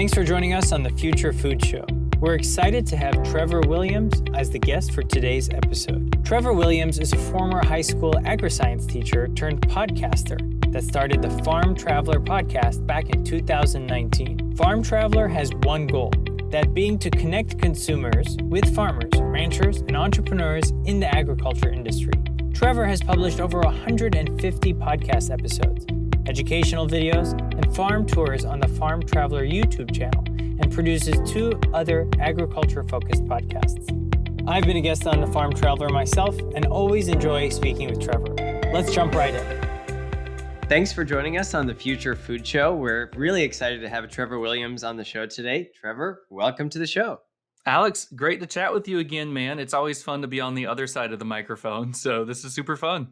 Thanks for joining us on the Future Food Show. We're excited to have Trevor Williams as the guest for today's episode. Trevor Williams is a former high school agriscience teacher turned podcaster that started the Farm Traveler podcast back in 2019. Farm Traveler has one goal, that being to connect consumers with farmers, ranchers, and entrepreneurs in the agriculture industry. Trevor has published over 150 podcast episodes, educational videos, and farm tours on the Farm Traveler YouTube channel, and produces 2 other agriculture-focused podcasts. I've been a guest on the Farm Traveler myself and always enjoy speaking with Trevor. Let's jump right in. Thanks for joining us on the Future Food Show. We're really excited to have Trevor Williams on the show today. Trevor, welcome to the show. Alex, great to chat with you again, man. It's always fun to be on the other side of the microphone, so this is super fun.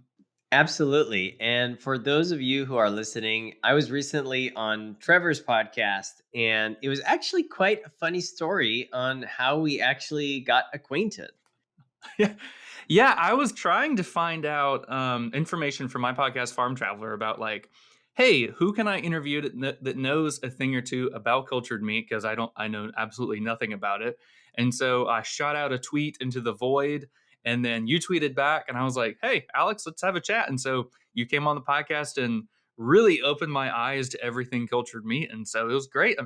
Absolutely. And for those of you who are listening, I was recently on Trevor's podcast, and it was actually quite a funny story on how we actually got acquainted. Yeah, I was trying to find out information for my podcast, Farm Traveler, about hey, who can I interview that knows a thing or two about cultured meat? Because I know absolutely nothing about it. And so I shot out a tweet into the void, and then you tweeted back, and I was like, hey, Alex, let's have a chat. And so you came on the podcast and really opened my eyes to everything cultured meat. And so it was great.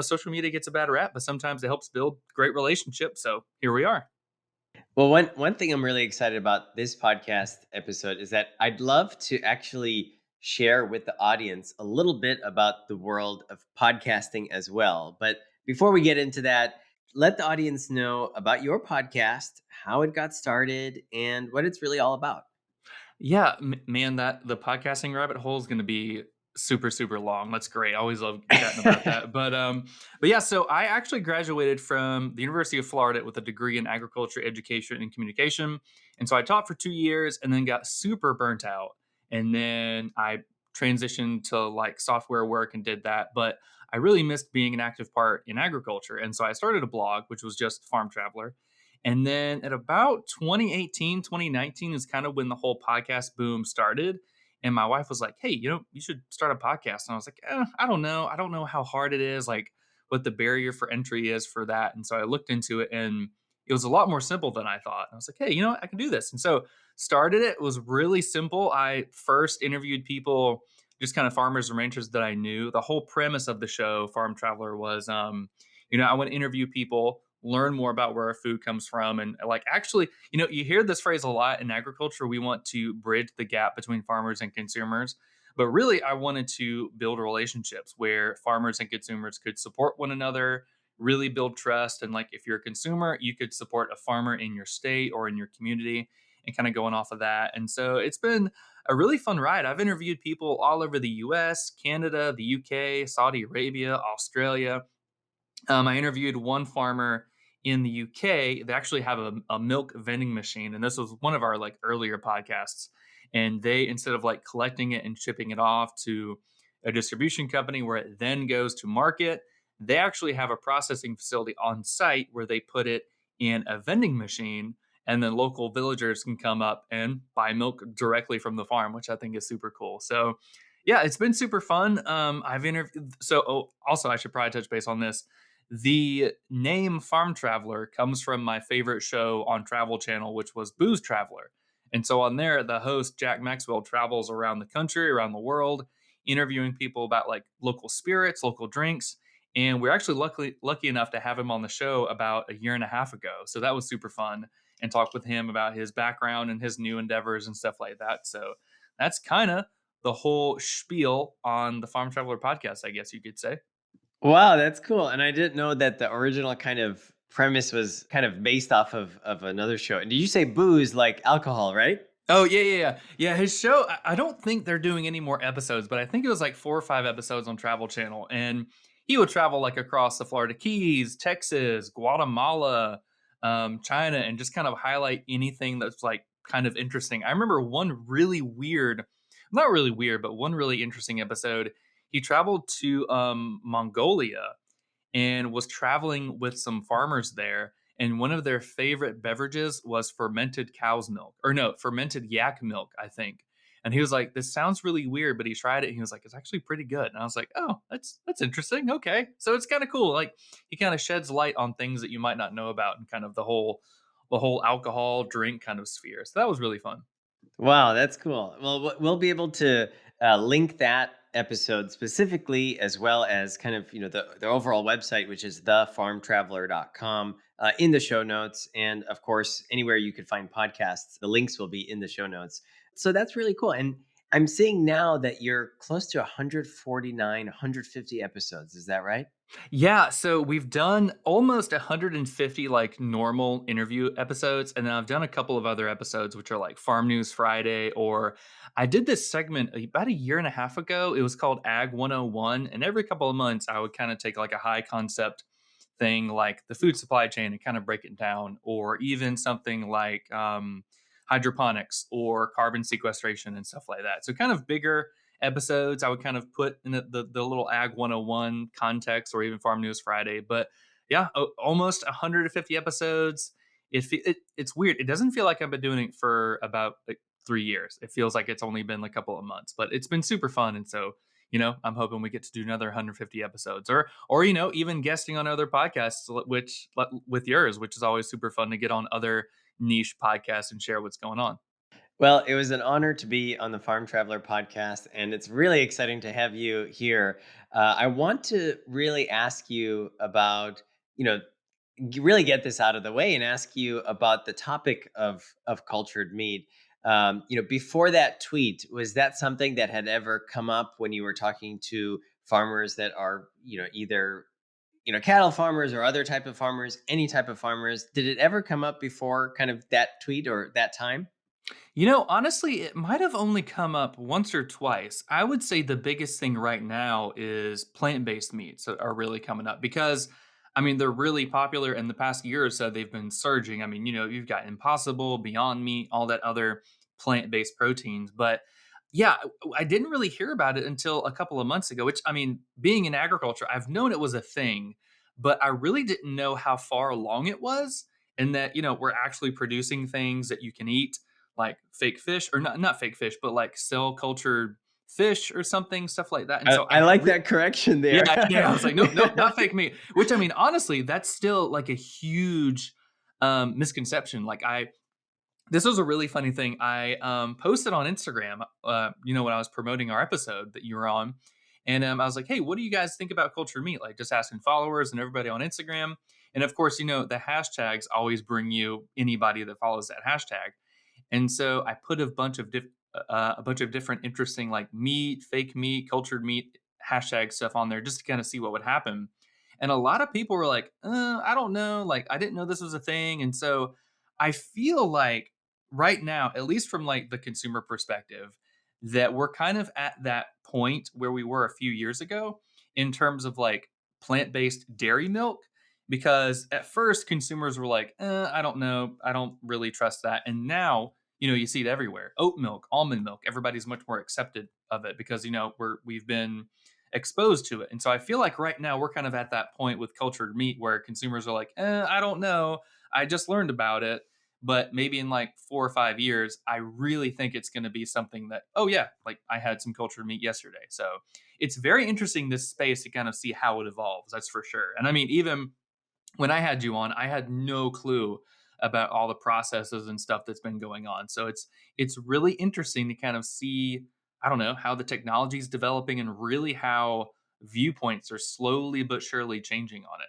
Social media gets a bad rap, but sometimes it helps build great relationships. So here we are. Well, one thing I'm really excited about this podcast episode is that I'd love to actually share with the audience a little bit about the world of podcasting as well. But before we get into that, let the audience know about your podcast, how it got started, and what it's really all about. Yeah, man, that the podcasting rabbit hole is going to be super, super long. That's great. I always love chatting about that. But yeah, so I actually graduated from the University of Florida with a degree in agriculture, education, and communication. And so I taught for 2 years and then got super burnt out. And then I transitioned to software work and did that. But I really missed being an active part in agriculture. And so I started a blog, which was just Farm Traveler. And then at about 2018, 2019 is kind of when the whole podcast boom started. And my wife was like, hey, you should start a podcast. And I was like, I don't know. I don't know how hard it is, what the barrier for entry is for that. And so I looked into it, and it was a lot more simple than I thought. I was like, hey, I can do this. And so started it. It was really simple. I first interviewed people, just kind of farmers and ranchers that I knew. The whole premise of the show, Farm Traveler, was, I want to interview people, learn more about where our food comes from. And actually, you hear this phrase a lot in agriculture. We want to bridge the gap between farmers and consumers. But really, I wanted to build relationships where farmers and consumers could support one another, really build trust. And if you're a consumer, you could support a farmer in your state or in your community, and kind of going off of that. And so it's been a really fun ride. I've interviewed people all over the US, Canada, the UK, Saudi Arabia, Australia. I interviewed one farmer in the UK. They actually have a milk vending machine. And this was one of our earlier podcasts. And they, instead of collecting it and shipping it off to a distribution company where it then goes to market, they actually have a processing facility on site where they put it in a vending machine, and then local villagers can come up and buy milk directly from the farm, which I think is super cool. So yeah, it's been super fun. I've interviewed. Also, I should probably touch base on this. The name Farm Traveler comes from my favorite show on Travel Channel, which was Booze Traveler. And so on there, the host, Jack Maxwell, travels around the country, around the world, interviewing people about local spirits, local drinks. And we're actually lucky enough to have him on the show about 1.5 years ago. So that was super fun, and talk with him about his background and his new endeavors and stuff like that. So that's kind of the whole spiel on the Farm Traveler podcast, I guess you could say. Wow, that's cool. And I didn't know that the original kind of premise was kind of based off of another show. And did you say booze, like alcohol, right? Oh, yeah. Yeah, his show, I don't think they're doing any more episodes, but I think it was 4 or 5 episodes on Travel Channel. And he would travel across the Florida Keys, Texas, Guatemala, China, and just kind of highlight anything that's kind of interesting. I remember one really interesting episode. He traveled to Mongolia and was traveling with some farmers there. And one of their favorite beverages was fermented yak milk, I think. And he was like, "This sounds really weird," but he tried it. And he was like, "It's actually pretty good." And I was like, "Oh, that's interesting. Okay." So it's kind of cool. Like he kind of sheds light on things that you might not know about and kind of the whole alcohol drink kind of sphere. So that was really fun. Wow, that's cool. Well, we'll be able to link that episode specifically, as well as kind of the overall website, which is thefarmtraveler.com, in the show notes, and of course anywhere you could find podcasts, the links will be in the show notes. So that's really cool. And I'm seeing now that you're close to 149, 150 episodes. Is that right? Yeah, so we've done almost 150 like normal interview episodes, and then I've done a couple of other episodes which are like Farm News Friday, or I did this segment about a year and a half ago. It was called Ag 101, and every couple of months I would kind of take like a high concept thing like the food supply chain and kind of break it down, or even something like hydroponics or carbon sequestration and stuff like that. So kind of bigger episodes I would kind of put in the little Ag 101 context, or even Farm News Friday. But yeah, almost 150 episodes. It's weird. It doesn't feel like I've been doing it for about like 3 years. It feels like it's only been a couple of months, but it's been super fun. And so, I'm hoping we get to do another 150 episodes, or even guesting on other podcasts, which with yours, which is always super fun to get on other niche podcasts and share what's going on. Well, it was an honor to be on the Farm Traveler podcast, and it's really exciting to have you here. I want to really ask you about, really get this out of the way and ask you about the topic of cultured meat. Before that tweet, was that something that had ever come up when you were talking to farmers that are, either cattle farmers or other type of farmers, any type of farmers? Did it ever come up before kind of that tweet or that time? Honestly, it might have only come up once or twice. I would say the biggest thing right now is plant-based meats are really coming up because, I mean, they're really popular in the past year or so. They've been surging. I mean, you've got Impossible, Beyond Meat, all that other plant-based proteins. But yeah, I didn't really hear about it until a couple of months ago, which, I mean, being in agriculture, I've known it was a thing, but I really didn't know how far along it was, and that, we're actually producing things that you can eat, like fake fish, or not fake fish, but like cell cultured fish or something, stuff like that. And I, so I like that correction there. yeah, yeah, I was like, nope, nope, not fake meat. Which, I mean, honestly, that's still like a huge misconception. This was a really funny thing. I posted on Instagram, when I was promoting our episode that you were on, and I was like, "Hey, what do you guys think about cultured meat?" Like, just asking followers and everybody on Instagram. And of course, the hashtags always bring you anybody that follows that hashtag. And so I put a bunch of different interesting like meat, fake meat, cultured meat hashtag stuff on there just to kind of see what would happen. And a lot of people were like, I don't know, like I didn't know this was a thing. And so I feel like right now, at least from like the consumer perspective, that we're kind of at that point where we were a few years ago in terms of like plant-based dairy milk, because at first consumers were like, I don't know, I don't really trust that. And now, you see it everywhere. Oat milk, almond milk, everybody's much more accepted of it because, we've been exposed to it. And so I feel like right now we're kind of at that point with cultured meat where consumers are like, I don't know, I just learned about it. But maybe in like 4 or 5 years, I really think it's going to be something that, oh yeah, like I had some cultured meat yesterday. So it's very interesting, this space, to kind of see how it evolves. That's for sure. And I mean, even when I had you on, I had no clue about all the processes and stuff that's been going on. So it's really interesting to kind of see, I don't know, how the technology is developing and really how viewpoints are slowly but surely changing on it.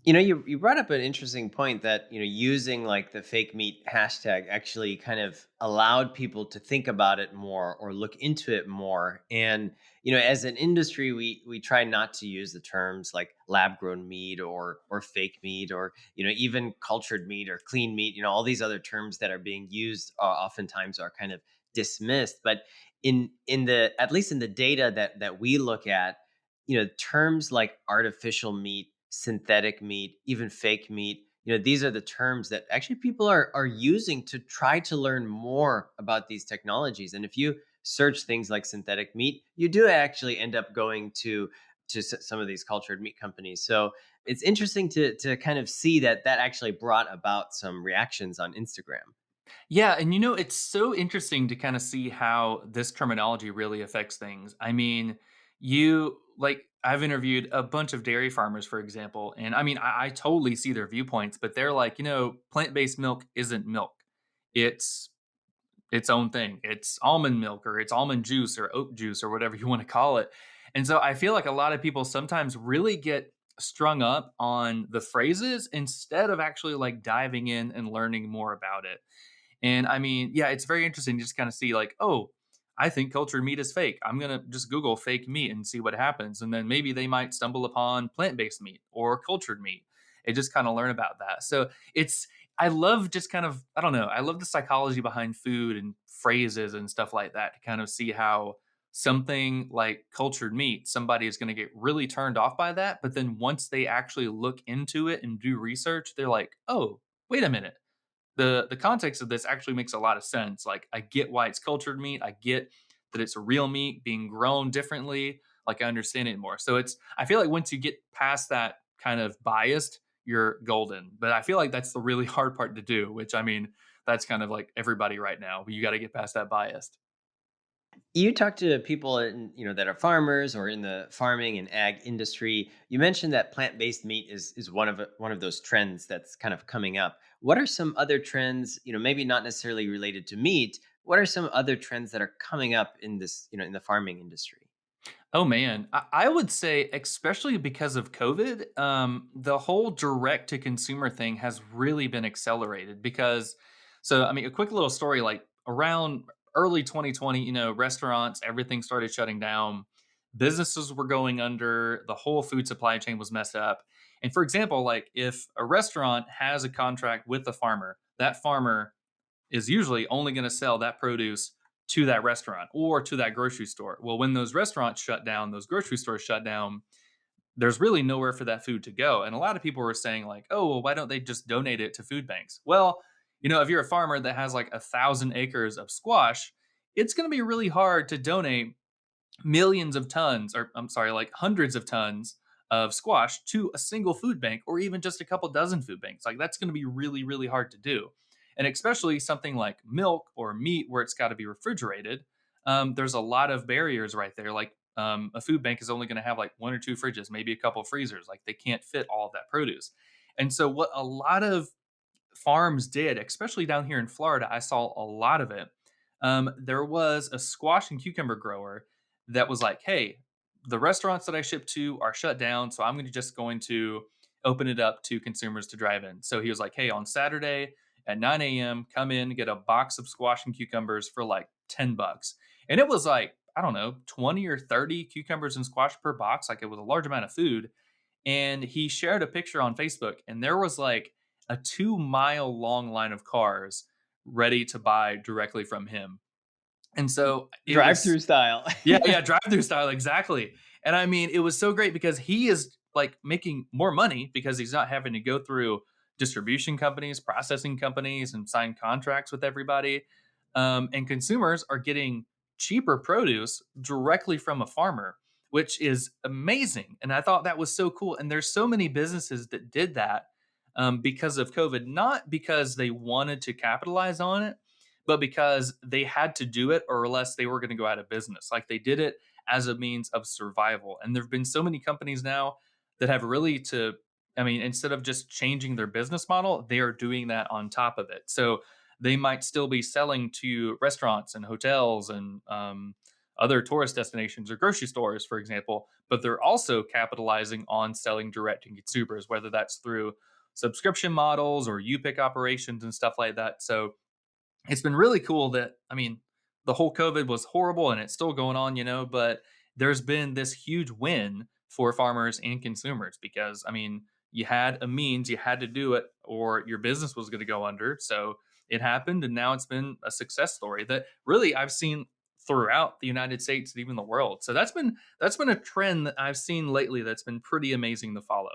You brought up an interesting point that, using like the fake meat hashtag actually kind of allowed people to think about it more or look into it more. And, as an industry, we try not to use the terms like lab grown meat or fake meat, or, even cultured meat or clean meat, all these other terms that are being used oftentimes are kind of dismissed. But in the, at least in the data that we look at, terms like artificial meat, synthetic meat, even fake meat, these are the terms that actually people are using to try to learn more about these technologies. And if you search things like synthetic meat, you do actually end up going to some of these cultured meat companies. So it's interesting to kind of see that actually brought about some reactions on Instagram. Yeah, and it's so interesting to kind of see how this terminology really affects things. I mean, I've interviewed a bunch of dairy farmers, for example, and I mean, I totally see their viewpoints, but they're like, plant-based milk isn't milk. It's its own thing. It's almond milk or it's almond juice or oat juice or whatever you want to call it. And so I feel like a lot of people sometimes really get strung up on the phrases instead of actually like diving in and learning more about it. And I mean, yeah, it's very interesting to just kind of see like, oh, I think cultured meat is fake. I'm going to just Google fake meat and see what happens. And then maybe they might stumble upon plant based meat or cultured meat and just kind of learn about that. So I love just kind of, I don't know, I love the psychology behind food and phrases and stuff like that to kind of see how something like cultured meat, somebody is going to get really turned off by that. But then once they actually look into it and do research, they're like, oh, wait a minute, the context of this actually makes a lot of sense. Like I get why it's cultured meat. I get that it's a real meat being grown differently. Like I understand it more. So I feel like once you get past that kind of biased, you're golden. But I feel like that's the really hard part to do, which I mean, that's kind of like everybody right now. You got to get past that biased. You talk to people that are farmers or in the farming and ag industry. You mentioned that plant-based meat is one of those trends that's kind of coming up. What are some other trends, maybe not necessarily related to meat? What are some other trends that are coming up in this, in the farming industry? Oh man, I would say, especially because of COVID, the whole direct to consumer thing has really been accelerated. Because, so I mean, a quick little story like around early 2020, restaurants, everything started shutting down, businesses were going under, the whole food supply chain was messed up. And for example, like if a restaurant has a contract with the farmer, that farmer is usually only going to sell that produce to that restaurant or to that grocery store. Well, when those restaurants shut down, those grocery stores shut down, there's really nowhere for that food to go. And a lot of people were saying, like, oh, well, why don't they just donate it to food banks? Well, if you're a farmer that has like 1,000 acres of squash, it's going to be really hard to donate millions of tons, or I'm sorry, like hundreds of tons of squash to a single food bank or even just a couple dozen food banks. Like that's going to be really, really hard to do. And especially something like milk or meat where it's got to be refrigerated, there's a lot of barriers right there. Like a food bank is only going to have like one or two fridges, maybe a couple freezers. Like they can't fit all of that produce. And so, what a lot of farms did, especially down here in Florida, I saw a lot of it. There was a squash and cucumber grower that was like, "Hey, the restaurants that I ship to are shut down, so I'm just going to open it up to consumers to drive in." So he was like, "Hey, on Saturday at 9 a.m., come in, get a box of squash and cucumbers for like $10." And it was like, I don't know, 20 or 30 cucumbers and squash per box. Like it was a large amount of food. And he shared a picture on Facebook, and there was like a 2 mile long line of cars ready to buy directly from him. And so it was, Drive-through style. yeah, yeah, drive-through style, exactly. And I mean, it was so great because he is like making more money because he's not having to go through distribution companies, processing companies, and sign contracts with everybody. And consumers are getting cheaper produce directly from a farmer, which is amazing. And I thought that was so cool. And there's so many businesses that did that because of COVID, not because they wanted to capitalize on it, but because they had to do it or else they were going to go out of business. Like they did it as a means of survival. And there have been so many companies now that have really I mean, instead of just changing their business model, they are doing that on top of it. So they might still be selling to restaurants and hotels and other tourist destinations or grocery stores, for example, but they're also capitalizing on selling direct to consumers, whether that's through subscription models or you pick operations and stuff like that. So it's been really cool that, I mean, the whole COVID was horrible and it's still going on, but there's been this huge win for farmers and consumers because, I mean, you had a means, you had to do it, or your business was going to go under. So it happened, and now it's been a success story that really I've seen throughout the United States and even the world. So that's been a trend that I've seen lately that's been pretty amazing to follow.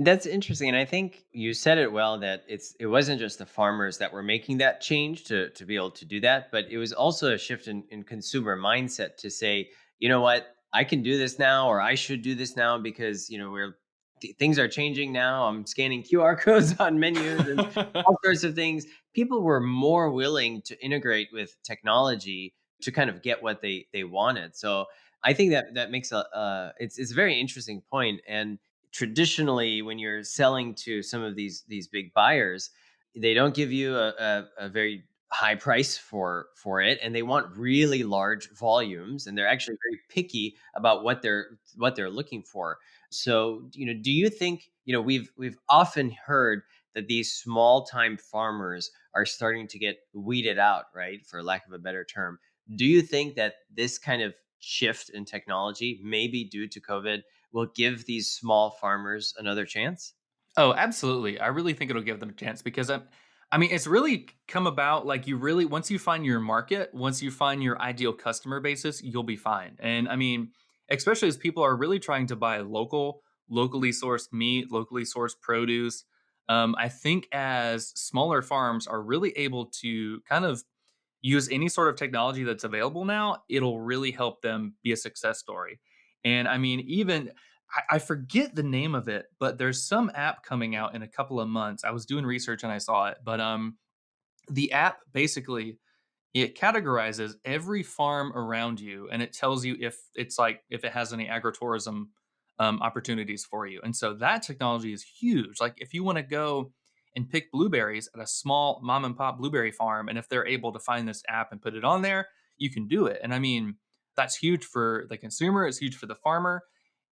That's interesting, and I think you said it well that it wasn't just the farmers that were making that change to be able to do that, but it was also a shift in consumer mindset to say, you know what, I can do this now, or I should do this now because we're things are changing now. I'm scanning QR codes on menus and all sorts of things. People were more willing to integrate with technology to kind of get what they wanted. So I think that makes it's a very interesting point. And traditionally, when you're selling to some of these big buyers, they don't give you a very high price for it, and they want really large volumes, and they're actually very picky about what they're looking for. So, do you think, we've often heard that these small time farmers are starting to get weeded out, right? For lack of a better term. Do you think that this kind of shift in technology, maybe due to COVID, will give these small farmers another chance? Oh, absolutely. I really think it'll give them a chance because I mean, it's really come about like you really, once you find your market, once you find your ideal customer basis, you'll be fine. And I mean, especially as people are really trying to buy locally sourced meat, locally sourced produce. I think as smaller farms are really able to kind of use any sort of technology that's available now, it'll really help them be a success story. And I mean, even I forget the name of it, but there's some app coming out in a couple of months. I was doing research and I saw it, but the app basically it categorizes every farm around you and it tells you if it's like if it has any agritourism opportunities for you. And so that technology is huge. Like if you want to go and pick blueberries at a small mom and pop blueberry farm, and if they're able to find this app and put it on there, you can do it. And I mean, that's huge for the consumer, it's huge for the farmer.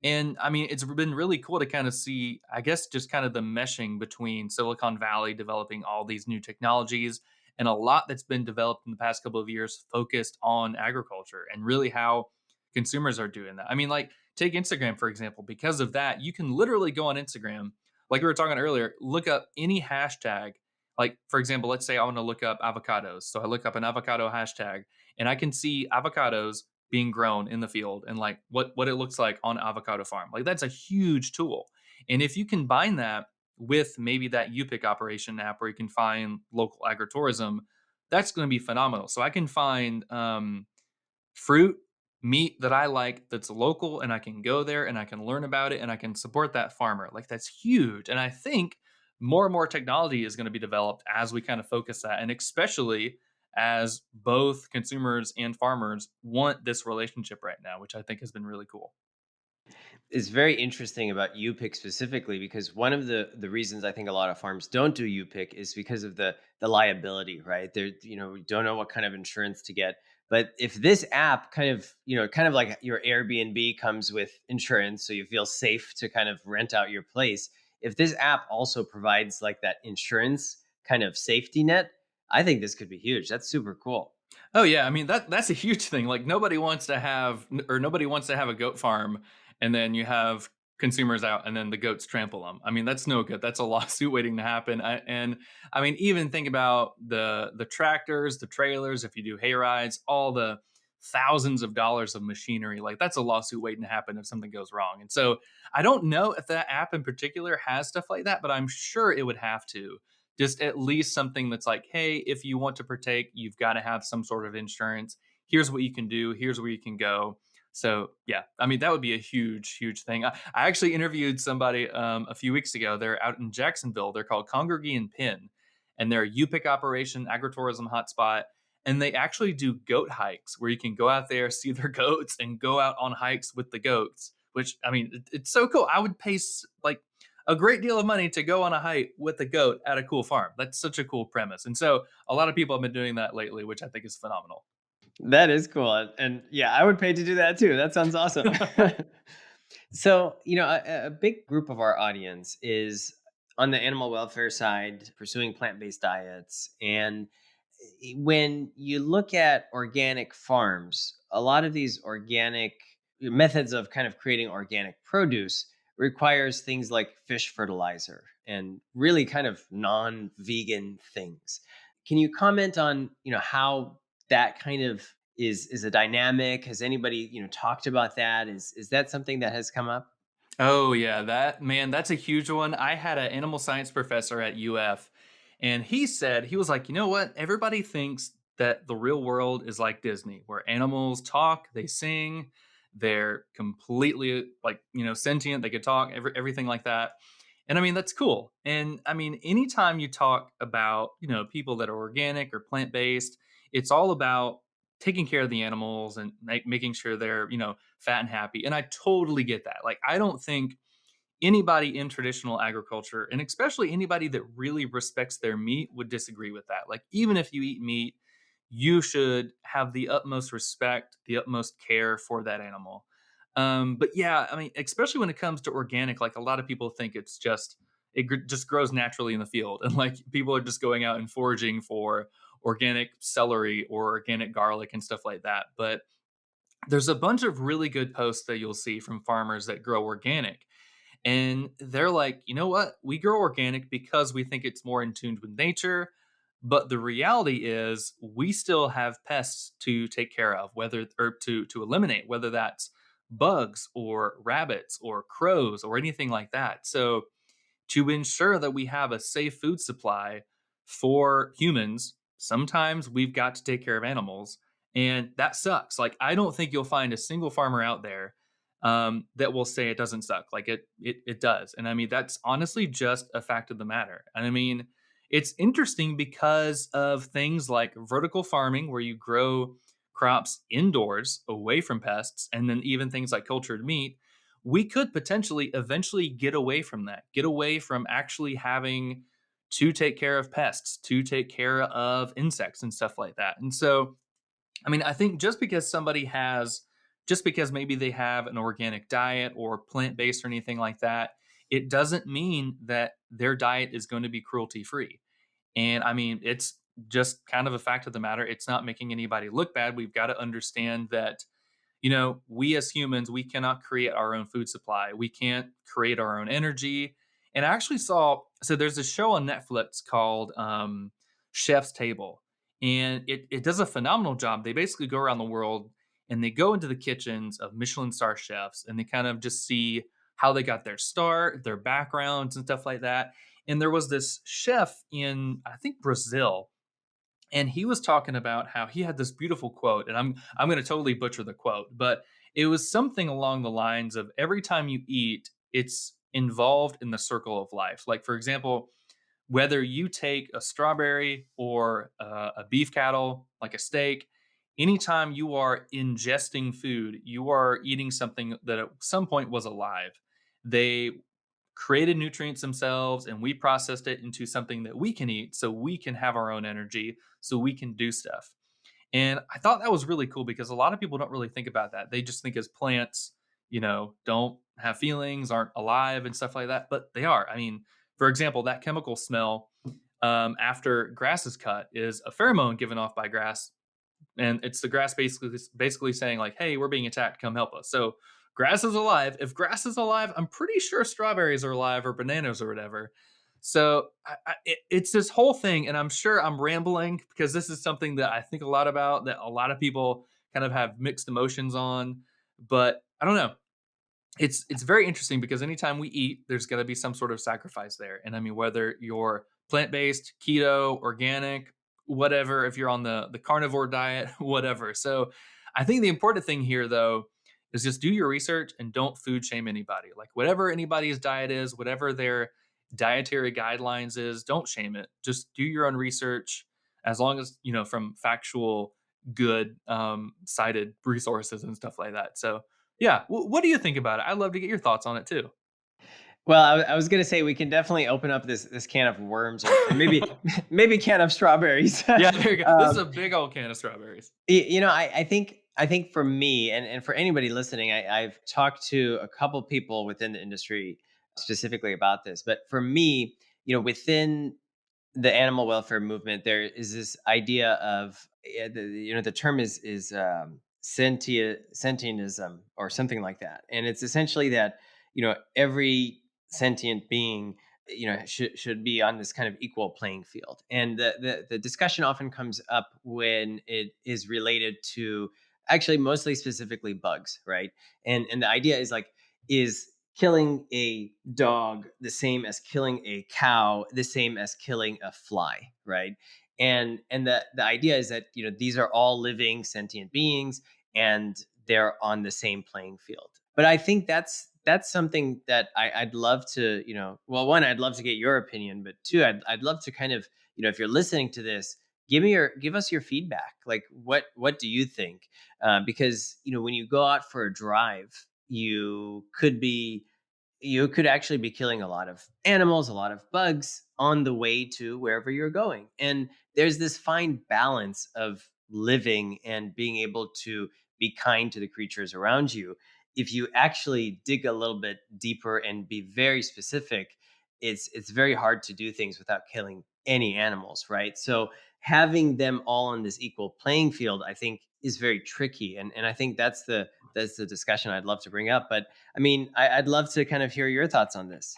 And I mean, it's been really cool to kind of see, I guess, just kind of the meshing between Silicon Valley developing all these new technologies and a lot that's been developed in the past couple of years focused on agriculture and really how consumers are doing that. I mean, like take Instagram for example. Because of that, you can literally go on Instagram, like we were talking earlier, look up any hashtag. Like for example, let's say I want to look up avocados, so I look up an avocado hashtag, and I can see avocados being grown in the field and like what it looks like on avocado farm. Like that's a huge tool, and if you combine that with maybe that UPick operation app where you can find local agritourism, that's going to be phenomenal. So I can find fruit, meat that I like that's local, and I can go there and I can learn about it and I can support that farmer. Like that's huge. And I think more and more technology is going to be developed as we kind of focus that. And especially as both consumers and farmers want this relationship right now, which I think has been really cool. Is very interesting about UPick specifically, because one of the reasons I think a lot of farms don't do UPick is because of the liability, right? They're, we don't know what kind of insurance to get. But if this app kind of like your Airbnb comes with insurance, so you feel safe to kind of rent out your place. If this app also provides like that insurance kind of safety net, I think this could be huge. That's super cool. Oh yeah, I mean that's a huge thing. Like nobody wants to have a goat farm and then you have consumers out and then the goats trample them. I mean that's no good. That's a lawsuit waiting to happen. And I mean even think about the tractors, the trailers, if you do hay rides, all the thousands of dollars of machinery. Like that's a lawsuit waiting to happen if something goes wrong. And so I don't know if that app in particular has stuff like that, but I'm sure it would have to just at least something that's like, hey, if you want to partake, you've got to have some sort of insurance. Here's what you can do. Here's where you can go. So yeah, I mean that would be a huge, huge thing. I actually interviewed somebody a few weeks ago. They're out in Jacksonville. They're called Congaree and Penn, and they're a UPick operation, agritourism hotspot. And they actually do goat hikes where you can go out there, see their goats, and go out on hikes with the goats. Which I mean, it's so cool. I would pay like a great deal of money to go on a hike with a goat at a cool farm. That's such a cool premise. And so a lot of people have been doing that lately, which I think is phenomenal. That is cool. And yeah, I would pay to do that too. That sounds awesome. So, a big group of our audience is on the animal welfare side, pursuing plant based diets. And when you look at organic farms, a lot of these organic methods of kind of creating organic produce requires things like fish fertilizer and really kind of non-vegan things. Can you comment on, how that kind of is a dynamic? Has anybody, talked about that? Is that something that has come up? Oh yeah, that man, that's a huge one. I had an animal science professor at UF, and he said he was like, you know what? Everybody thinks that the real world is like Disney, where animals talk, they sing, They're completely like, sentient. They could talk, everything like that. And I mean, that's cool. And I mean, anytime you talk about, people that are organic or plant-based, it's all about taking care of the animals and making sure they're, fat and happy. And I totally get that. Like, I don't think anybody in traditional agriculture, and especially anybody that really respects their meat, would disagree with that. Like, even if you eat meat, you should have the utmost respect, the utmost care for that animal. But yeah, I mean, especially when it comes to organic, like a lot of people think it's just just grows naturally in the field, and like people are just going out and foraging for organic celery or organic garlic and stuff like that. But there's a bunch of really good posts that you'll see from farmers that grow organic, and they're like, you know what? We grow organic because we think it's more in tune with nature. But the reality is we still have pests to take care of, whether or to eliminate, whether that's bugs or rabbits or crows or anything like that. So to ensure that we have a safe food supply for humans, sometimes we've got to take care of animals. And that sucks. Like, I don't think you'll find a single farmer out there that will say it doesn't suck. Like it does. And I mean, that's honestly just a fact of the matter. And I mean, it's interesting because of things like vertical farming, where you grow crops indoors away from pests, and then even things like cultured meat. We could potentially eventually get away from that, get away from actually having to take care of pests, to take care of insects and stuff like that. And so, I mean, I think just because maybe they have an organic diet or plant based or anything like that, it doesn't mean that their diet is going to be cruelty free. And I mean, it's just kind of a fact of the matter. It's not making anybody look bad. We've got to understand that, we as humans, we cannot create our own food supply. We can't create our own energy. And I actually so there's a show on Netflix called Chef's Table, and it does a phenomenal job. They basically go around the world and they go into the kitchens of Michelin star chefs, and they kind of just see how they got their start, their backgrounds and stuff like that. And there was this chef in, I think, Brazil, and he was talking about how he had this beautiful quote, and I'm going to totally butcher the quote, but it was something along the lines of, every time you eat, it's involved in the circle of life. Like, for example, whether you take a strawberry or a beef cattle, like a steak, anytime you are ingesting food, you are eating something that at some point was alive. They created nutrients themselves, and we processed it into something that we can eat, so we can have our own energy, so we can do stuff. And I thought that was really cool because a lot of people don't really think about that. They just think as plants, don't have feelings, aren't alive and stuff like that, but they are. I mean, for example, that chemical smell after grass is cut is a pheromone given off by grass, and it's the grass basically saying like, hey, we're being attacked, come help us. So grass is alive. If grass is alive, I'm pretty sure strawberries are alive, or bananas or whatever. So it's this whole thing, and I'm sure I'm rambling because this is something that I think a lot about, that a lot of people kind of have mixed emotions on. But I don't know, it's very interesting because anytime we eat, there's going to be some sort of sacrifice there. And I mean, whether you're plant-based, keto, organic, whatever, if you're on the carnivore diet, whatever. So I think the important thing here, though, is just do your research and don't food shame anybody. Like, whatever anybody's diet is, whatever their dietary guidelines is, don't shame it. Just do your own research, as long as, from factual, good, cited resources and stuff like that. So yeah. What do you think about it? I'd love to get your thoughts on it too. Well, I was gonna say we can definitely open up this can of worms, or maybe maybe can of strawberries. Yeah, there you go. This is um, a big old can of strawberries. I think for me, and for anybody listening, I've talked to a couple people within the industry specifically about this. But for me, within the animal welfare movement, there is this idea of, the term is sentientism or something like that, and it's essentially that every sentient being should be on this kind of equal playing field. And the discussion often comes up when it is related to, actually, mostly specifically, bugs, right? And the idea is like, is killing a dog the same as killing a cow, the same as killing a fly, right? And the idea is that these are all living sentient beings, and they're on the same playing field. But I think that's something that I'd love to, well, one, I'd love to get your opinion, but two, I'd love to kind of, if you're listening to this, give us your feedback. Like, what do you think? Because when you go out for a drive, you could actually be killing a lot of animals, a lot of bugs on the way to wherever you're going. And there's this fine balance of living and being able to be kind to the creatures around you. If you actually dig a little bit deeper and be very specific, it's very hard to do things without killing any animals, right? So having them all on this equal playing field, I think, is very tricky. And I think that's the discussion I'd love to bring up. But I mean, I'd love to kind of hear your thoughts on this.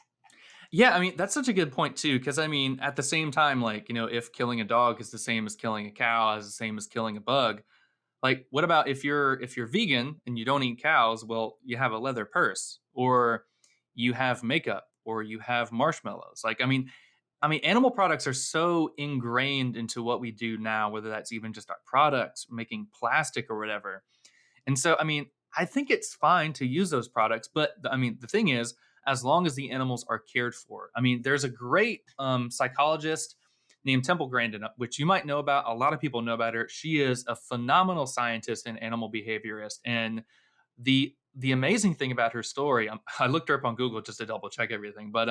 Yeah, I mean, that's such a good point too, because I mean, at the same time, like, if killing a dog is the same as killing a cow, is the same as killing a bug, like, what about if you're vegan and you don't eat cows? Well, you have a leather purse, or you have makeup, or you have marshmallows. Like, I mean, animal products are so ingrained into what we do now, whether that's even just our products, making plastic or whatever. And so, I mean, I think it's fine to use those products, but I mean, the thing is, as long as the animals are cared for. I mean, there's a great psychologist named Temple Grandin, which you might know about. A lot of people know about her. She is a phenomenal scientist and animal behaviorist. And the amazing thing about her story, I looked her up on Google just to double check everything, but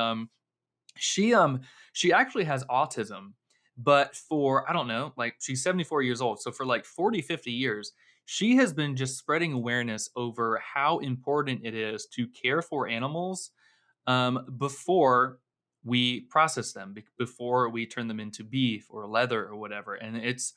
she actually has autism, but for, I don't know, like, she's 74 years old. So for like 40, 50 years, she has been just spreading awareness over how important it is to care for animals before we process them, before we turn them into beef or leather or whatever. And it's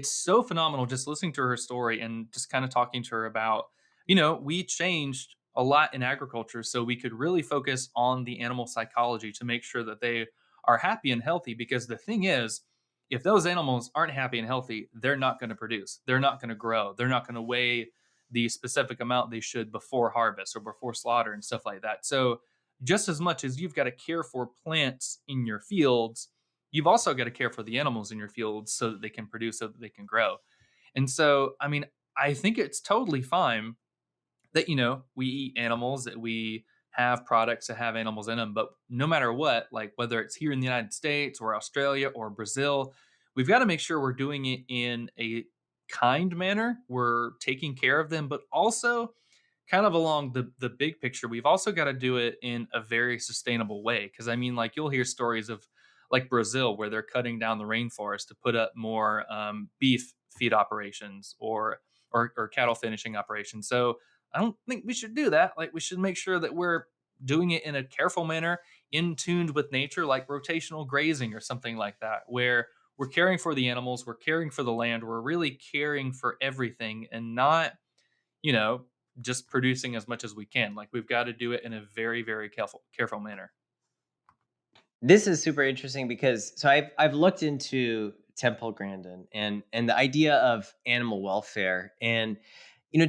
so phenomenal just listening to her story and just kind of talking to her about, we changed a lot in agriculture so we could really focus on the animal psychology to make sure that they are happy and healthy. Because the thing is, if those animals aren't happy and healthy, they're not going to produce, they're not going to grow, they're not going to weigh the specific amount they should before harvest or before slaughter and stuff like that. So just as much as you've got to care for plants in your fields, you've also got to care for the animals in your fields so that they can produce, so that they can grow. And so, I mean, I think it's totally fine that, we eat animals, that we have products that have animals in them. But no matter what, like, whether it's here in the United States or Australia or Brazil, we've got to make sure we're doing it in a kind manner. We're taking care of them, but also kind of along the big picture, we've also got to do it in a very sustainable way. Because I mean, like, you'll hear stories of like Brazil where they're cutting down the rainforest to put up more beef feed operations, or cattle finishing operations. So I don't think we should do that. Like, we should make sure that we're doing it in a careful manner, in tuned with nature, like rotational grazing or something like that, where we're caring for the animals, we're caring for the land, we're really caring for everything, and not, you know, just producing as much as we can. Like, we've got to do it in a very, very careful manner. This is super interesting because so I've looked into Temple Grandin and the idea of animal welfare. And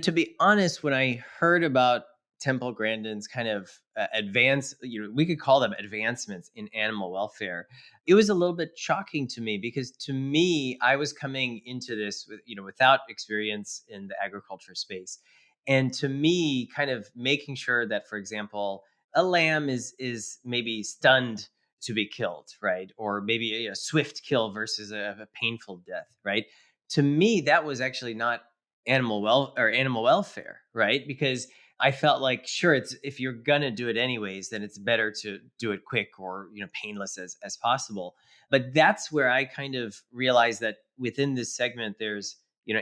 to be honest, when I heard about Temple Grandin's kind of we could call them advancements in animal welfare, it was a little bit shocking to me because to me, I was coming into this without experience in the agriculture space. And to me, kind of making sure that, for example, a lamb is maybe stunned to be killed, right? Or maybe a swift kill versus a painful death, right? To me, that was actually not animal welfare, right? Because I felt like, sure, it's if you're gonna do it anyways, then it's better to do it quick or painless as possible. But that's where I kind of realized that within this segment, there's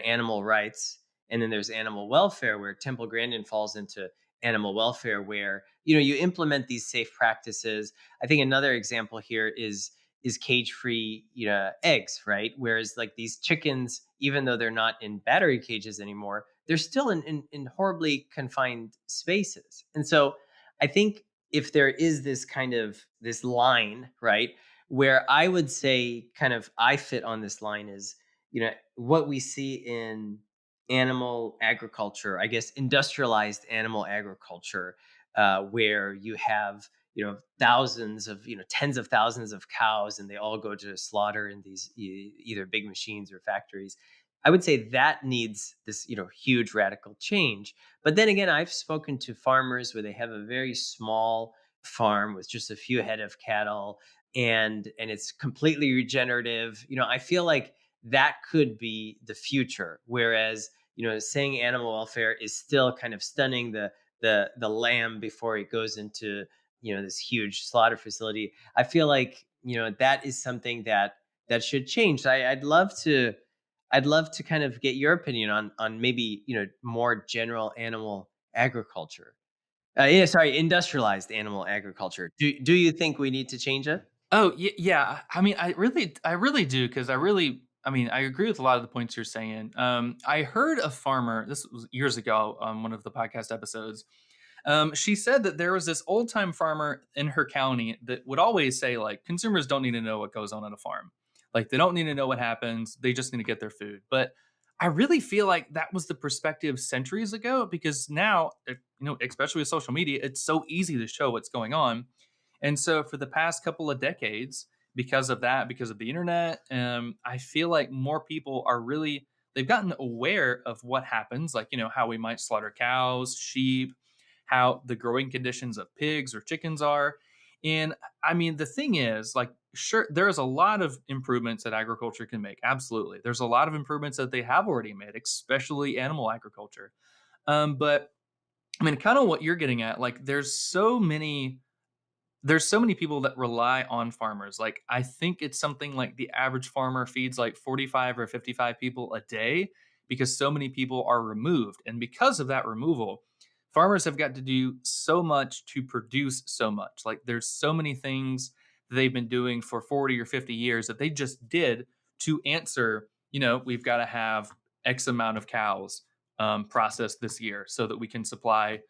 animal rights, and then there's animal welfare, where Temple Grandin falls into animal welfare, where you implement these safe practices. I think another example here is cage free eggs, right? Whereas like these chickens, even though they're not in battery cages anymore, they're still in horribly confined spaces. And so I think if there is this kind of this line, right, where I would say kind of I fit on this line is what we see in animal agriculture, I guess industrialized animal agriculture, where you have thousands of tens of thousands of cows, and they all go to slaughter in these either big machines or factories. I would say that needs this, huge radical change. But then again, I've spoken to farmers where they have a very small farm with just a few head of cattle, and it's completely regenerative. I feel like that could be the future. Whereas, saying animal welfare is still kind of stunning the lamb before it goes into, this huge slaughter facility. I feel like, that is something that should change. I'd love to kind of get your opinion on maybe, more general animal agriculture. Yeah, sorry, industrialized animal agriculture. Do you think we need to change it? Oh, yeah. I mean, I really do, because I mean, I agree with a lot of the points you're saying. I heard a farmer, this was years ago on one of the podcast episodes. She said that there was this old time farmer in her county that would always say, like, consumers don't need to know what goes on a farm. Like, they don't need to know what happens. They just need to get their food. But I really feel like that was the perspective centuries ago, because now, especially with social media, it's so easy to show what's going on. And so for the past couple of decades, because of that, because of the internet, I feel like more people are really, they've gotten aware of what happens, like, how we might slaughter cows, sheep, how the growing conditions of pigs or chickens are. And I mean, the thing is, like, sure, there's a lot of improvements that agriculture can make. Absolutely. There's a lot of improvements that they have already made, especially animal agriculture. But I mean, kind of what you're getting at, like, there's so many people that rely on farmers. Like, I think it's something like the average farmer feeds like 45 or 55 people a day, because so many people are removed. And because of that removal, farmers have got to do so much to produce so much. Like, there's so many things that they've been doing for 40 or 50 years that they just did to answer, we've got to have X amount of cows processed this year so that we can supply,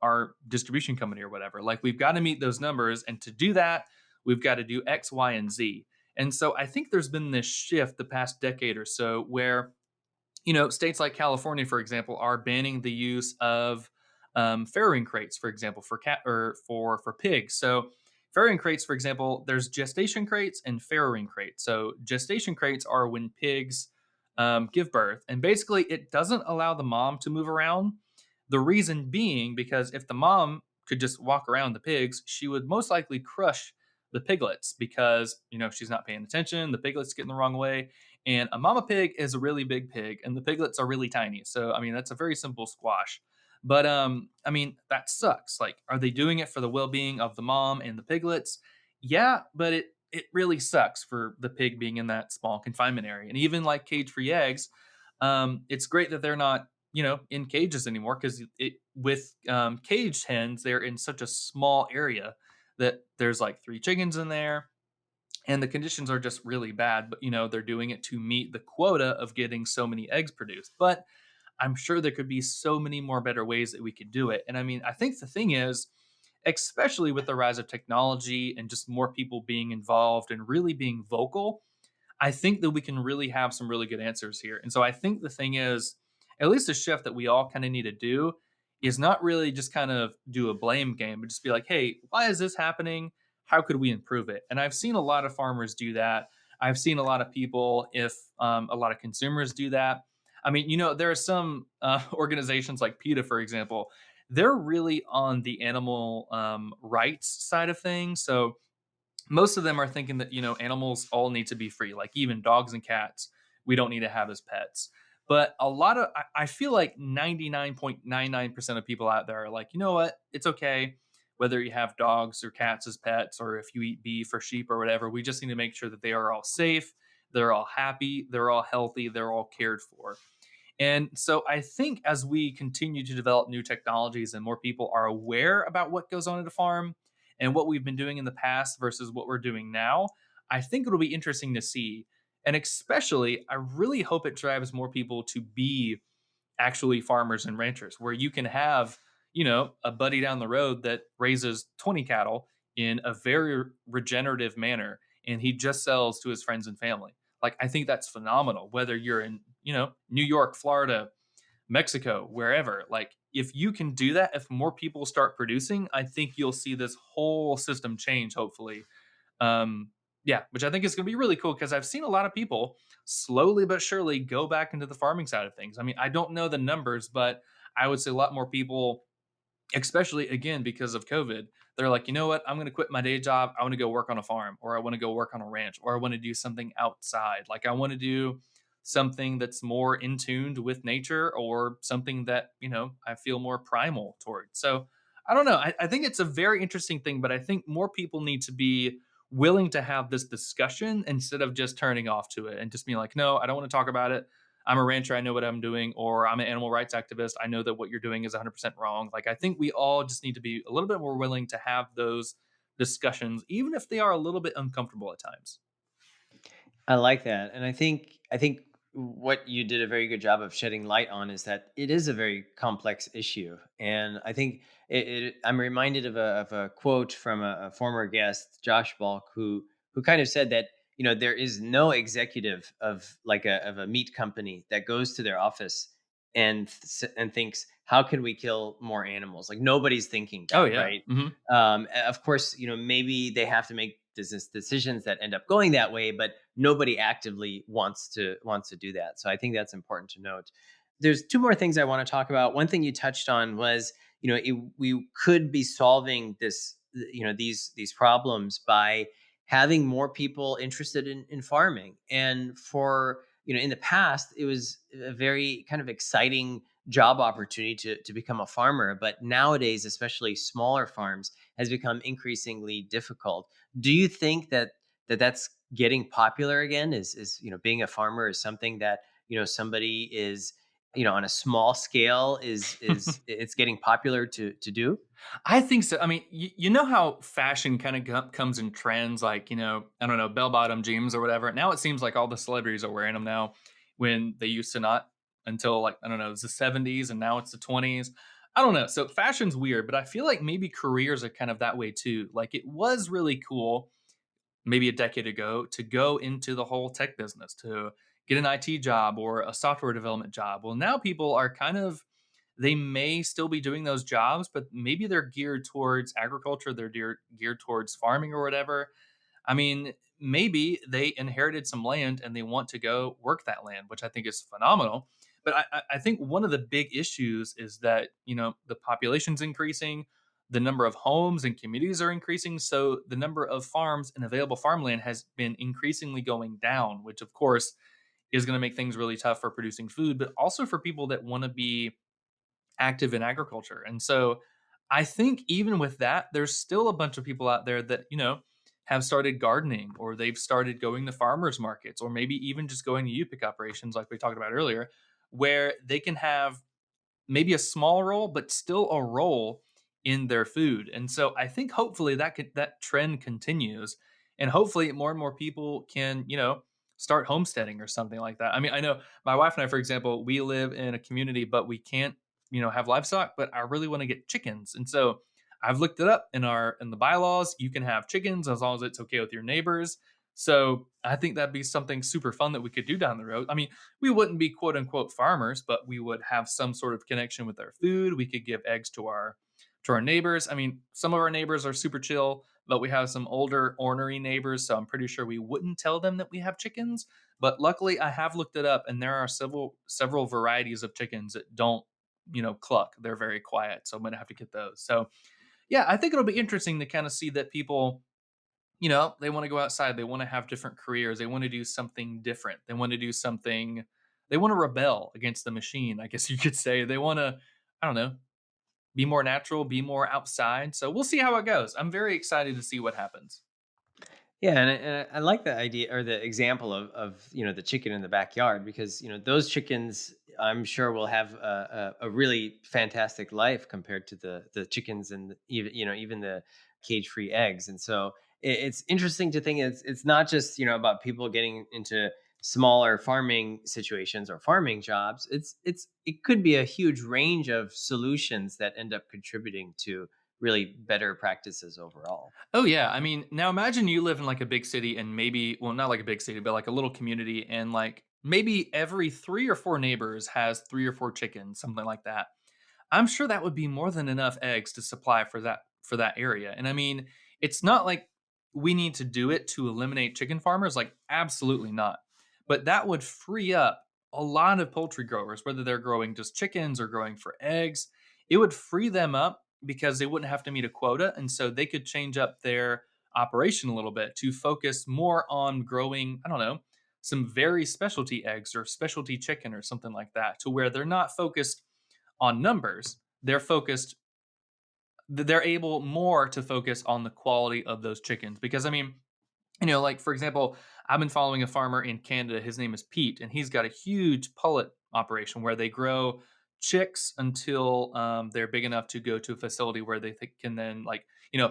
our distribution company or whatever. Like, we've got to meet those numbers. And to do that, we've got to do X, Y, and Z. And so I think there's been this shift the past decade or so where, states like California, for example, are banning the use of farrowing crates, for example, for cat or for pigs. So farrowing crates, for example, there's gestation crates and farrowing crates. So gestation crates are when pigs give birth, and basically it doesn't allow the mom to move around. The reason being because if the mom could just walk around the pigs, she would most likely crush the piglets, because she's not paying attention. The piglets get in the wrong way, and a mama pig is a really big pig, and the piglets are really tiny. So I mean, that's a very simple squash. But I mean, that sucks. Like, are they doing it for the well-being of the mom and the piglets? Yeah, but it really sucks for the pig being in that small confinement area. And even like cage-free eggs, it's great that they're not, in cages anymore, because it with caged hens, they're in such a small area that there's like three chickens in there, and the conditions are just really bad. But they're doing it to meet the quota of getting so many eggs produced. But I'm sure there could be so many more better ways that we could do it. And I mean, I think the thing is, especially with the rise of technology and just more people being involved and really being vocal, I think that we can really have some really good answers here. And so I think the thing is, at least a shift that we all kind of need to do is not really just kind of do a blame game, but just be like, hey, why is this happening? How could we improve it? And I've seen a lot of farmers do that. I've seen a lot of people, if a lot of consumers do that. I mean, there are some organizations like PETA, for example, they're really on the animal rights side of things. So most of them are thinking that animals all need to be free, like even dogs and cats we don't need to have as pets. But a lot of I feel like 99.99% of people out there are like, you know what, it's okay whether you have dogs or cats as pets, or if you eat beef or sheep or whatever. We just need to make sure that they are all safe, they're all happy, they're all healthy, they're all cared for. And so I think as we continue to develop new technologies and more people are aware about what goes on at a farm and what we've been doing in the past versus what we're doing now, I think it'll be interesting to see. And especially, I really hope it drives more people to be actually farmers and ranchers, where you can have, a buddy down the road that raises 20 cattle in a very regenerative manner, and he just sells to his friends and family. Like, I think that's phenomenal, whether you're in, New York, Florida, Mexico, wherever. Like, if you can do that, if more people start producing, I think you'll see this whole system change, hopefully. Um, Yeah, which I think is going to be really cool because I've seen a lot of people slowly but surely go back into the farming side of things. I mean, I don't know the numbers, but I would say a lot more people, especially again because of COVID, they're like, you know what? I'm going to quit my day job. I want to go work on a farm, or I want to go work on a ranch, or I want to do something outside. Like I want to do something that's more in tuned with nature, or something that, I feel more primal towards. So I don't know. I think it's a very interesting thing, but I think more people need to be willing to have this discussion instead of just turning off to it and just being like, no, I don't want to talk about it. I'm a rancher, I know what I'm doing, or I'm an animal rights activist, I know that what you're doing is 100% wrong. Like, I think we all just need to be a little bit more willing to have those discussions, even if they are a little bit uncomfortable at times. I like that. And I think what you did a very good job of shedding light on is that it is a very complex issue. And I think I'm reminded of a quote from a former guest, Josh Balk, who kind of said that, there is no executive of a meat company that goes to their office and thinks, how can we kill more animals? Like nobody's thinking Oh, that, yeah. right? Hmm. Of course, maybe they have to make business decisions that end up going that way, but nobody actively wants to do that. So I think that's important to note. There's two more things I want to talk about. One thing you touched on was, we could be solving these problems by having more people interested in farming. And for in the past, it was a very kind of exciting job opportunity to become a farmer. But nowadays, especially smaller farms, has become increasingly difficult. Do you think that's getting popular again? Is being a farmer is something that somebody is on a small scale is it's getting popular to do? I think so. I mean, you know how fashion kind of comes in trends, like, I don't know, bell bottom jeans or whatever. Now it seems like all the celebrities are wearing them now when they used to not until, like, I don't know, it was the 70s and now it's the 20s. I don't know. So fashion's weird, but I feel like maybe careers are kind of that way too. Like it was really cool maybe a decade ago to go into the whole tech business, to get an IT job or a software development job. Well, now people are kind of, they may still be doing those jobs, but maybe they're geared towards agriculture, they're geared towards farming or whatever. I mean, maybe they inherited some land and they want to go work that land, which I think is phenomenal. But I think one of the big issues is that, the population's increasing, the number of homes and communities are increasing. So the number of farms and available farmland has been increasingly going down, which of course is going to make things really tough for producing food, but also for people that want to be active in agriculture. And so I think even with that, there's still a bunch of people out there that, have started gardening, or they've started going to farmers markets, or maybe even just going to U-Pick operations like we talked about earlier, where they can have maybe a small role, but still a role in their food. And so I think hopefully that trend continues, and hopefully more and more people can, start homesteading or something like that. I mean, I know my wife and I, for example, we live in a community, but we can't, have livestock, but I really want to get chickens. And so I've looked it up in the bylaws. You can have chickens as long as it's okay with your neighbors. So I think that'd be something super fun that we could do down the road. I mean, we wouldn't be quote unquote farmers, but we would have some sort of connection with our food. We could give eggs to our neighbors. I mean, some of our neighbors are super chill, but we have some older ornery neighbors, so I'm pretty sure we wouldn't tell them that we have chickens. But luckily, I have looked it up, and there are several varieties of chickens that don't, cluck. They're very quiet, so I'm gonna have to get those. So yeah, I think it'll be interesting to kind of see that people, they want to go outside. They want to have different careers. They want to do something different. They want to do something, they want to rebel against the machine, I guess you could say. They want to, I don't know, be more natural, be more outside. So we'll see how it goes. I'm very excited to see what happens. Yeah, and I like the idea or the example of the chicken in the backyard, because those chickens I'm sure will have a really fantastic life compared to the chickens and even the cage free eggs. And so it's interesting to think it's not just about people getting into smaller farming situations or farming jobs. It could be a huge range of solutions that end up contributing to really better practices overall. Oh yeah, I mean, now imagine you live in like a big city, and maybe, well, not like a big city, but like a little community, and like maybe every 3 or 4 neighbors has 3 or 4 chickens, something like that. I'm sure that would be more than enough eggs to supply for that area. And I mean, it's not like we need to do it to eliminate chicken farmers? Like, absolutely not. But that would free up a lot of poultry growers, whether they're growing just chickens or growing for eggs. It would free them up because they wouldn't have to meet a quota. And so they could change up their operation a little bit to focus more on growing, I don't know, some very specialty eggs or specialty chicken or something like that, to where they're not focused on numbers. They're able more to focus on the quality of those chickens. Because I mean, like for example, I've been following a farmer in Canada. His name is Pete, and he's got a huge pullet operation where they grow chicks until they're big enough to go to a facility where they can then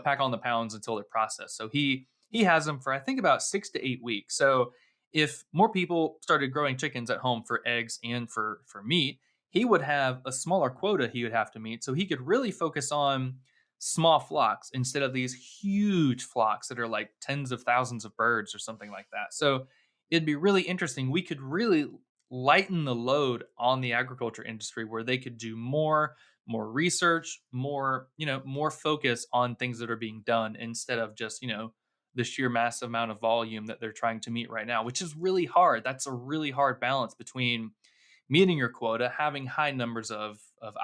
pack on the pounds until they're processed. So he has them for I think about 6 to 8 weeks. So if more people started growing chickens at home for eggs and for meat, he would have a smaller quota he would have to meet. So he could really focus on small flocks instead of these huge flocks that are like tens of thousands of birds or something like that. So it'd be really interesting. We could really lighten the load on the agriculture industry where they could do more research, more focus on things that are being done instead of just, the sheer massive amount of volume that they're trying to meet right now, which is really hard. That's a really hard balance between meeting your quota, having high numbers of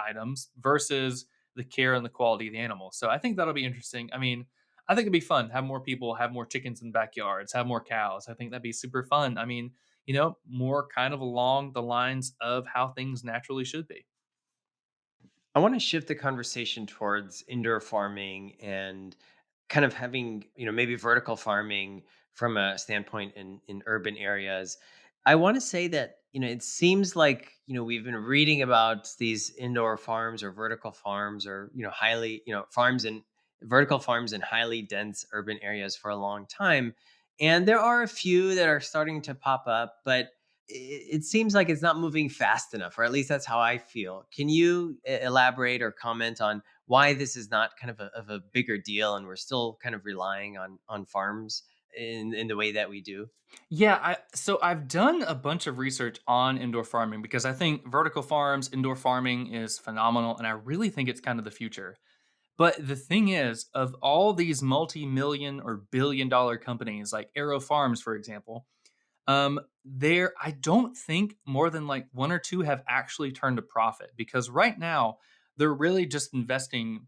items versus the care and the quality of the animal. So I think that'll be interesting. I mean, I think it'd be fun. Have more people have more chickens in backyards, have more cows. I think that'd be super fun. I mean, more kind of along the lines of how things naturally should be. I want to shift the conversation towards indoor farming and kind of having, maybe vertical farming from a standpoint in urban areas. I want to say that, it seems like, we've been reading about these indoor farms or vertical farms or, highly, farms and vertical farms in highly dense urban areas for a long time. And there are a few that are starting to pop up, but it seems like it's not moving fast enough, or at least that's how I feel. Can you elaborate or comment on why this is not kind of a bigger deal, and we're still kind of relying on farms in the way that we do? Yeah, so I've done a bunch of research on indoor farming because I think vertical farms, indoor farming is phenomenal, and I really think it's kind of the future. But the thing is, of all these multi-million or billion-dollar companies like Aero Farms, for example, there I don't think more than like one or two have actually turned a profit, because right now they're really just investing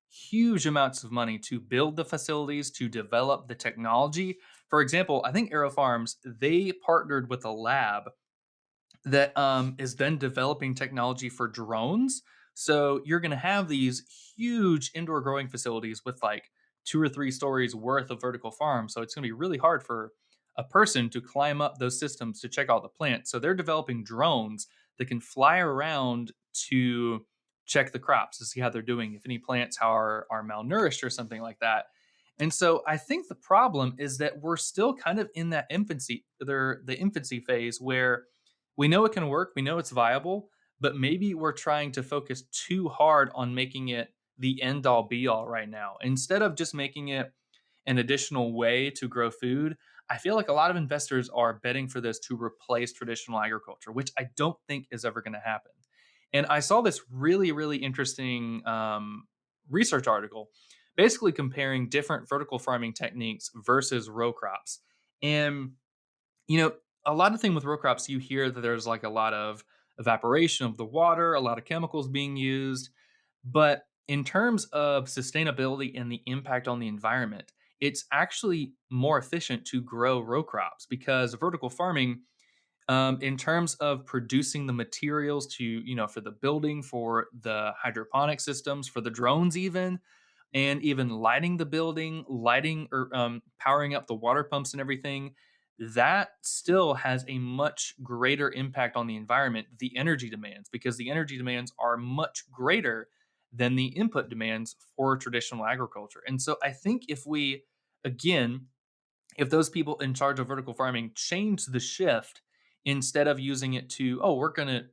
huge amounts of money to build the facilities, to develop the technology. For example, I think Aero Farms, they partnered with a lab that is then developing technology for drones. So you're going to have these huge indoor growing facilities with like 2 or 3 stories worth of vertical farms. So it's going to be really hard for a person to climb up those systems to check all the plants. So they're developing drones that can fly around to check the crops to see how they're doing, if any plants are malnourished or something like that. And so I think the problem is that we're still kind of in that the infancy phase where we know it can work, we know it's viable, but maybe we're trying to focus too hard on making it the end all be all right now. Instead of just making it an additional way to grow food, I feel like a lot of investors are betting for this to replace traditional agriculture, which I don't think is ever going to happen. And I saw this really, really interesting research article basically comparing different vertical farming techniques versus row crops. And you know, a lot of thing with row crops, you hear that there's like a lot of evaporation of the water, a lot of chemicals being used. But in terms of sustainability and the impact on the environment, it's actually more efficient to grow row crops, because vertical farming, in terms of producing the materials to, for the building, for the hydroponic systems, for the drones, and even lighting the building, lighting or powering up the water pumps and everything, that still has a much greater impact on the environment, the energy demands, because the energy demands are much greater than the input demands for traditional agriculture. And so I think again, if those people in charge of vertical farming change the shift, instead of using it to, oh, we're going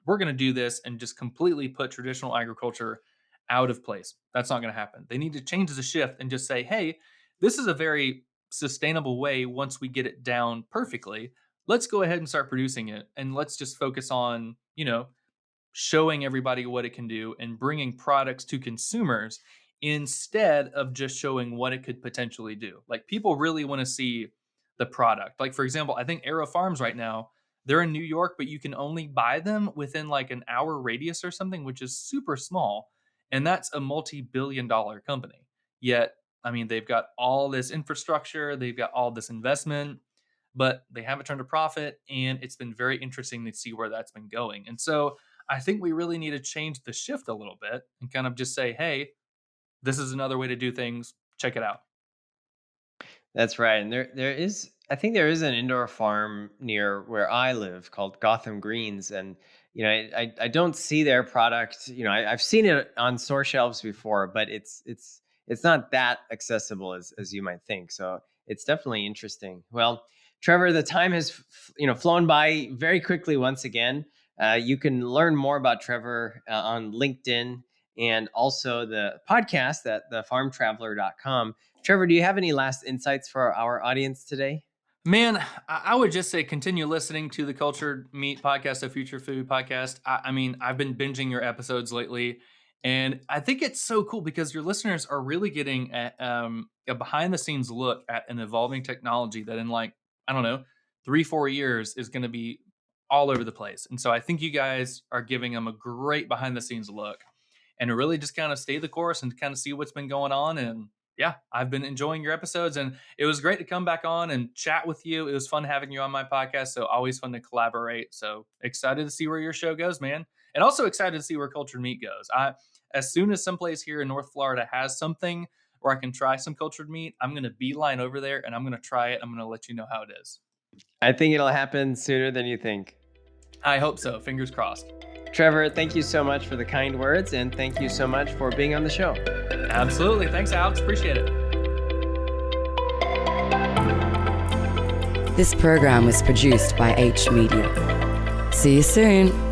to do this and just completely put traditional agriculture out of place. That's not going to happen. They need to change the shift and just say, hey, this is a very sustainable way once we get it down perfectly. Let's go ahead and start producing it. And let's just focus on, showing everybody what it can do and bringing products to consumers instead of just showing what it could potentially do. Like people really want to see the product. Like for example, I think Aero Farms right now, they're in New York, but you can only buy them within like an hour radius or something, which is super small. And that's a multi-billion-dollar company. Yet, I mean, they've got all this infrastructure, they've got all this investment, but they haven't turned a profit. And it's been very interesting to see where that's been going. And so I think we really need to change the shift a little bit and kind of just say, hey, this is another way to do things. Check it out. That's right. And I think there is an indoor farm near where I live called Gotham Greens. And, I don't see their product. I've seen it on store shelves before, but it's not that accessible as you might think. So it's definitely interesting. Well, Trevor, the time has, flown by very quickly once again. You can learn more about Trevor on LinkedIn and also the podcast at thefarmtraveler.com. Trevor, do you have any last insights for our audience today? Man, I would just say continue listening to the Cultured Meat podcast, a Future Food podcast. I mean, I've been binging your episodes lately, and I think it's so cool because your listeners are really getting a behind the scenes look at an evolving technology that in like, I don't know, 3-4 years is going to be all over the place. And so I think you guys are giving them a great behind the scenes look and to really just kind of stay the course and kind of see what's been going on. And yeah, I've been enjoying your episodes, and it was great to come back on and chat with you. It was fun having you on my podcast, so always fun to collaborate. So excited to see where your show goes, man. And also excited to see where Cultured Meat goes. As soon as someplace here in North Florida has something where I can try some cultured meat, I'm going to beeline over there and I'm going to try it. I'm going to let you know how it is. I think it'll happen sooner than you think. I hope so. Fingers crossed. Trevor, thank you so much for the kind words, and thank you so much for being on the show. Absolutely. Thanks, Alex. Appreciate it. This program was produced by H Media. See you soon.